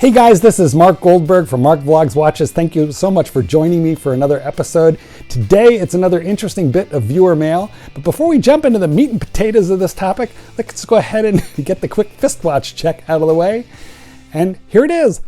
Hey guys, this is Mark Goldberg from Mark Vlogs Watches. Thank you so much for joining me for another episode. Today, it's another interesting bit of viewer mail. But before we jump into the meat and potatoes of this topic, let's go ahead and get the quick fist watch check out of the way. And here it is.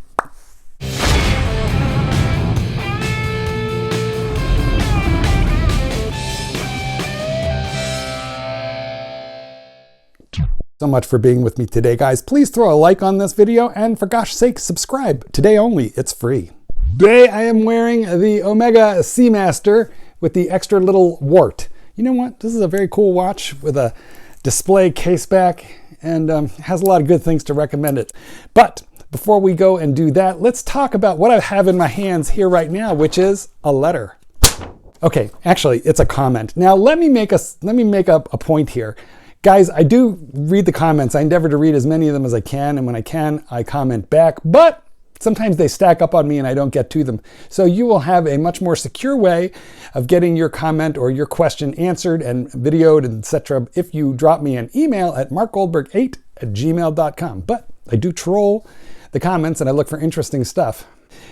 So much for being with me today, guys. Please throw a like on this video and for gosh sake, subscribe. Today only, it's free. Today I am wearing the Omega Seamaster with the extra little wart. You know what? This is a very cool watch with a display case back and has a lot of good things to recommend it. But before we go and do that, let's talk about what I have in my hands here right now, which is a letter. Okay, actually, it's a comment. Now let me make up a point here. Guys, I do read the comments. I endeavor to read as many of them as I can, and when I can, I comment back, but sometimes they stack up on me and I don't get to them. So you will have a much more secure way of getting your comment or your question answered and videoed, etc. if you drop me an email at markgoldberg8@gmail.com. But I do troll the comments and I look for interesting stuff.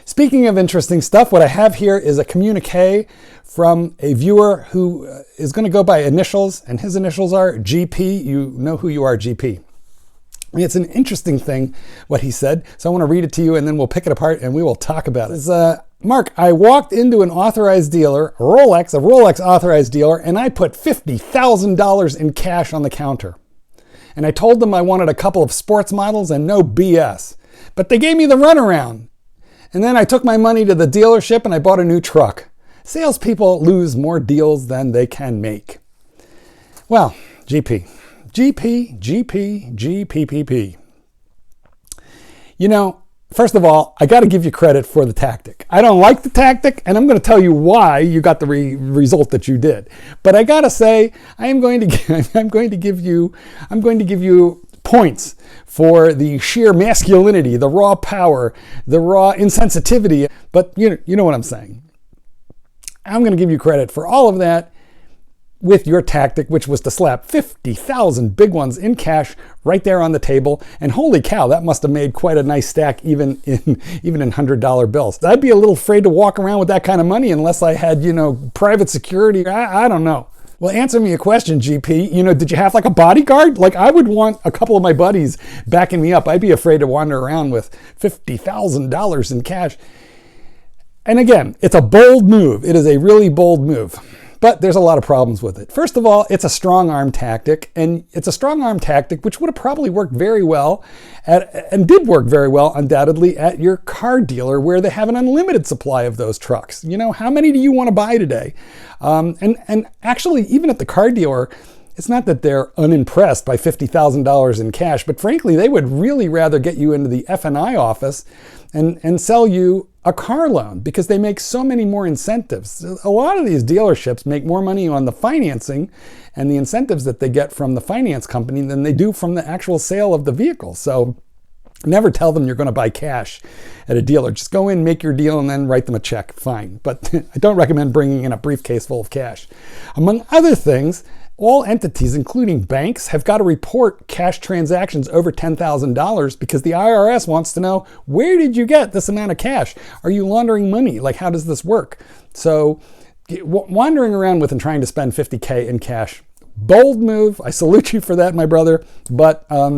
Speaking of interesting stuff, what I have here is a communique from a viewer who is going to go by initials, and his initials are GP. You know who you are, GP. I mean, it's an interesting thing what he said, so I want to read it to you and then we'll pick it apart and we will talk about it. It's, Mark, I walked into an authorized dealer, a Rolex authorized dealer, and I put $50,000 in cash on the counter. And I told them I wanted a couple of sports models and no BS. But they gave me the runaround. And then I took my money to the dealership and I bought a new truck. Salespeople lose more deals than they can make. Well, GP. You know, first of all, I got to give you credit for the tactic. I don't like the tactic, and I'm going to tell you why you got the result that you did. But I got to say, I'm going to give you points for the sheer masculinity, the raw power, the raw insensitivity. But you know what I'm saying. I'm going to give you credit for all of that with your tactic, which was to slap 50,000 big ones in cash right there on the table. And holy cow, that must have made quite a nice stack even in $100 bills. I'd be a little afraid to walk around with that kind of money unless I had, private security. I don't know. Well, answer me a question, GP. Did you have like a bodyguard? Like, I would want a couple of my buddies backing me up. I'd be afraid to wander around with $50,000 in cash. And again, it's a bold move. It is a really bold move. But there's a lot of problems with it. First of all, it's a strong arm tactic, and it's a strong arm tactic which would have probably worked very well and did work very well, undoubtedly, at your car dealer where they have an unlimited supply of those trucks. How many do you want to buy today? And actually, even at the car dealer, it's not that they're unimpressed by $50,000 in cash, but frankly, they would really rather get you into the F&I office and sell you a car loan because they make so many more incentives. A lot of these dealerships make more money on the financing and the incentives that they get from the finance company than they do from the actual sale of the vehicle. So never tell them you're going to buy cash at a dealer. Just go in, make your deal, and then write them a check. Fine. But I don't recommend bringing in a briefcase full of cash. Among other things, all entities, including banks, have got to report cash transactions over $10,000 because the IRS wants to know, where did you get this amount of cash? Are you laundering money? Like, how does this work? So wandering around with and trying to spend $50K in cash, bold move. I salute you for that, my brother. But I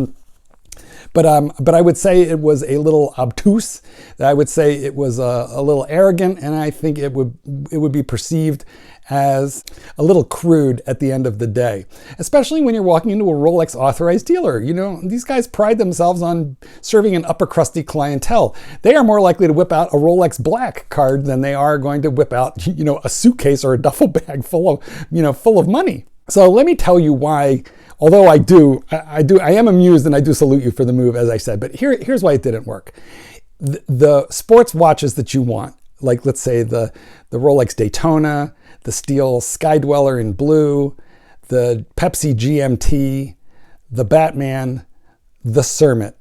would say it was a little obtuse. I would say it was a little arrogant, and I think it would be perceived as a little crude at the end of the day, especially when you're walking into a Rolex authorized dealer. These guys pride themselves on serving an upper crusty clientele. They are more likely to whip out a Rolex Black card than they are going to whip out, a suitcase or a duffel bag full of money. So let me tell you why. Although I am amused and I do salute you for the move, as I said, but here's why it didn't work. The sports watches that you want, like let's say the Rolex Daytona, the steel Sky Dweller in blue, the Pepsi GMT, the Batman, the Cermet.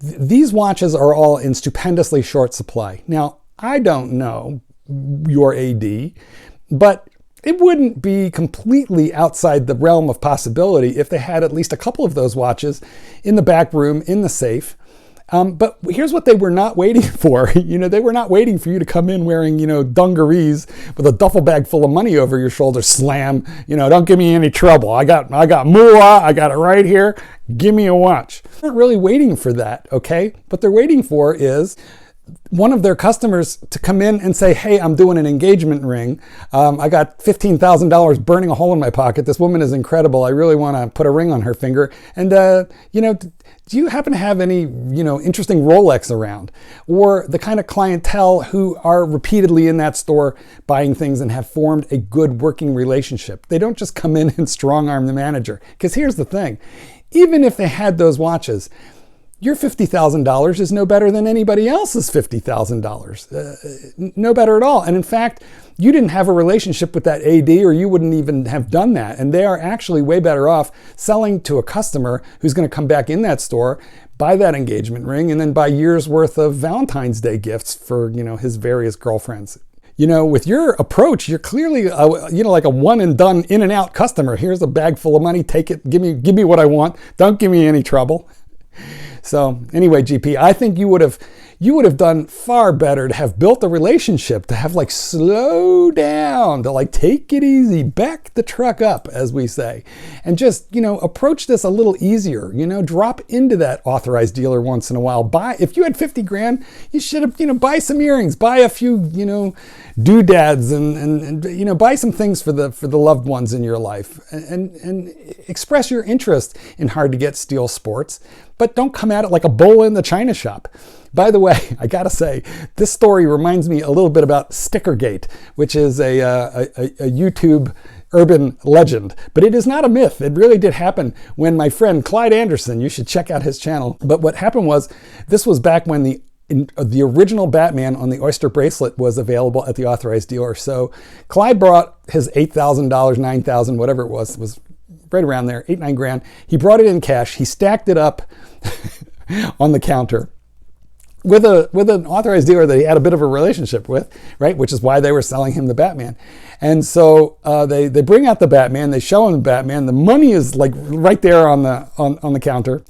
These watches are all in stupendously short supply. Now, I don't know your AD, but it wouldn't be completely outside the realm of possibility if they had at least a couple of those watches in the back room, in the safe, But here's what they were not waiting for. They were not waiting for you to come in wearing, dungarees with a duffel bag full of money over your shoulder. Slam, don't give me any trouble. I got moolah. I got it right here. Give me a watch. They're not really waiting for that, okay? What they're waiting for is one of their customers to come in and say, hey, I'm doing an engagement ring. I got $15,000 burning a hole in my pocket. This woman is incredible. I really want to put a ring on her finger. And, do you happen to have any, interesting Rolex around? Or the kind of clientele who are repeatedly in that store buying things and have formed a good working relationship. They don't just come in and strong arm the manager. Because here's the thing. Even if they had those watches, your $50,000 is no better than anybody else's $50,000. No better at all. And in fact, you didn't have a relationship with that AD or you wouldn't even have done that. And they are actually way better off selling to a customer who's going to come back in that store, buy that engagement ring, and then buy years worth of Valentine's Day gifts for, his various girlfriends. With your approach, you're clearly, like a one and done in and out customer. Here's a bag full of money. Take it. Give me what I want. Don't give me any trouble. So anyway, GP, I think you would have done far better to have built a relationship, to have slow down, to take it easy, back the truck up, as we say, and just, approach this a little easier, drop into that authorized dealer once in a while. If you had 50 grand, you should have, buy some earrings, buy a few, doodads and buy some things for the loved ones in your life and express your interest in hard to get steel sports. But don't come at it like a bull in the china shop. By the way, I gotta say, this story reminds me a little bit about Stickergate, which is a YouTube urban legend. But it is not a myth. It really did happen when my friend Clyde Anderson, you should check out his channel. But what happened was, this was back when the original Batman on the Oyster bracelet was available at the authorized dealer. So Clyde brought his $8,000, $9,000, whatever it was right around there, 8-9 grand. He brought it in cash. He stacked it up on the counter with an authorized dealer that he had a bit of a relationship with, right? Which is why they were selling him the Batman. And so they bring out the Batman. They show him the Batman. The money is right there on the counter.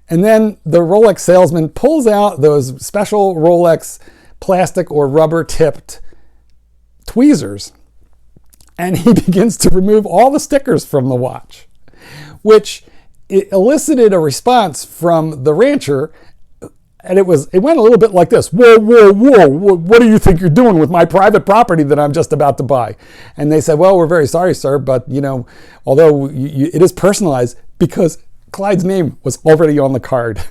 And then the Rolex salesman pulls out those special Rolex plastic or rubber tipped tweezers, and he begins to remove all the stickers from the watch, which elicited a response from the rancher. And it went a little bit like this. Whoa, whoa, whoa, what do you think you're doing with my private property that I'm just about to buy? And they said, well, we're very sorry, sir, but although it is personalized, because Clyde's name was already on the card,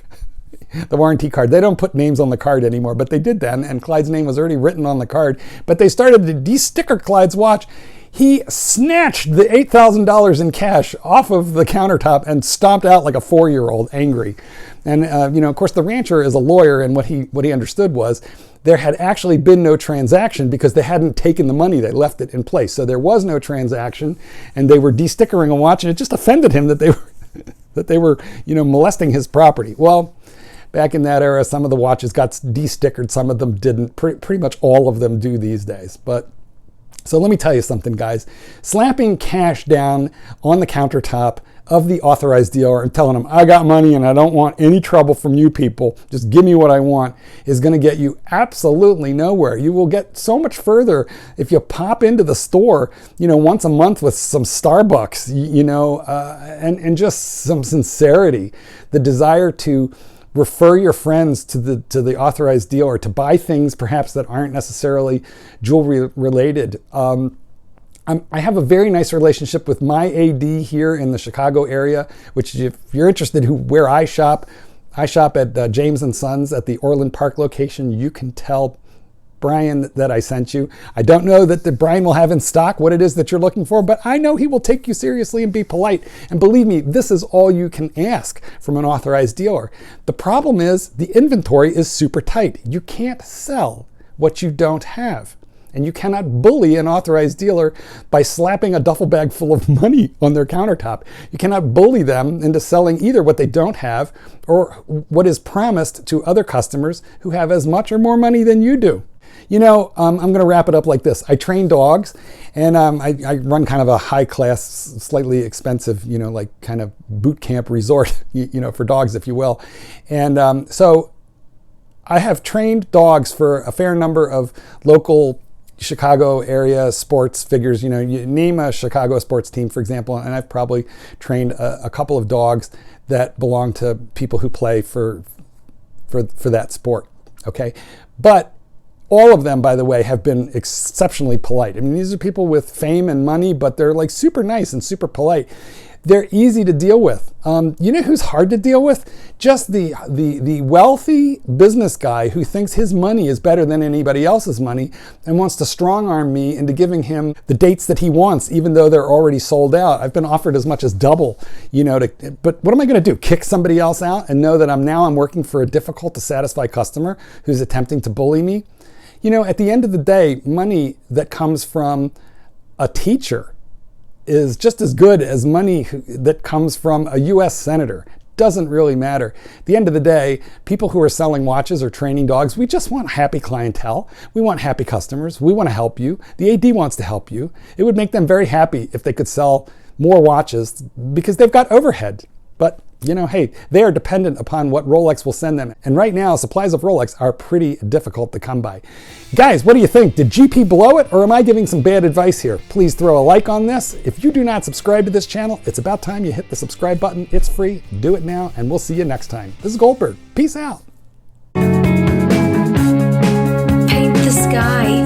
the warranty card. They don't put names on the card anymore, but they did then, and Clyde's name was already written on the card. But they started to de-sticker Clyde's watch. He snatched the $8,000 in cash off of the countertop and stomped out like a 4-year-old, angry. And of course, the rancher is a lawyer, and what he understood was there had actually been no transaction because they hadn't taken the money; they left it in place. So there was no transaction, and they were de-stickering a watch, and it just offended him that they were molesting his property. Well, back in that era, some of the watches got de-stickered, some of them didn't. Pretty much all of them do these days, but. So let me tell you something, guys. Slapping cash down on the countertop of the authorized dealer and telling them, I got money and I don't want any trouble from you people, just give me what I want, is going to get you absolutely nowhere. You will get so much further if you pop into the store, once a month with some Starbucks, and just some sincerity, the desire to refer your friends to the authorized dealer to buy things perhaps that aren't necessarily jewelry related. I have a very nice relationship with my AD here in the Chicago area, which if you're interested where I shop at James & Sons at the Orland Park location. You can tell Brian that I sent you. I don't know that Brian will have in stock what it is that you're looking for, but I know he will take you seriously and be polite. And believe me, this is all you can ask from an authorized dealer. The problem is the inventory is super tight. You can't sell what you don't have. And you cannot bully an authorized dealer by slapping a duffel bag full of money on their countertop. You cannot bully them into selling either what they don't have or what is promised to other customers who have as much or more money than you do. I'm going to wrap it up like this. I train dogs, and I run kind of a high-class, slightly expensive, kind of boot camp resort, for dogs, if you will. And so I have trained dogs for a fair number of local Chicago area sports figures. You name a Chicago sports team, for example, and I've probably trained a couple of dogs that belong to people who play for that sport. Okay, but all of them, by the way, have been exceptionally polite. I mean, these are people with fame and money, but they're like super nice and super polite. They're easy to deal with. You know who's hard to deal with? Just the wealthy business guy who thinks his money is better than anybody else's money and wants to strong arm me into giving him the dates that he wants, even though they're already sold out. I've been offered as much as double, but what am I going to do? Kick somebody else out and know that I'm working for a difficult to satisfy customer who's attempting to bully me? At the end of the day, money that comes from a teacher is just as good as money that comes from a U.S. senator. Doesn't really matter. At the end of the day, people who are selling watches or training dogs, we just want happy clientele. We want happy customers. We want to help you. The AD wants to help you. It would make them very happy if they could sell more watches because they've got overhead. But, hey, they are dependent upon what Rolex will send them. And right now, supplies of Rolex are pretty difficult to come by. Guys, what do you think? Did GP blow it, or am I giving some bad advice here? Please throw a like on this. If you do not subscribe to this channel, it's about time you hit the subscribe button. It's free. Do it now, and we'll see you next time. This is Goldberg. Peace out. Paint the sky.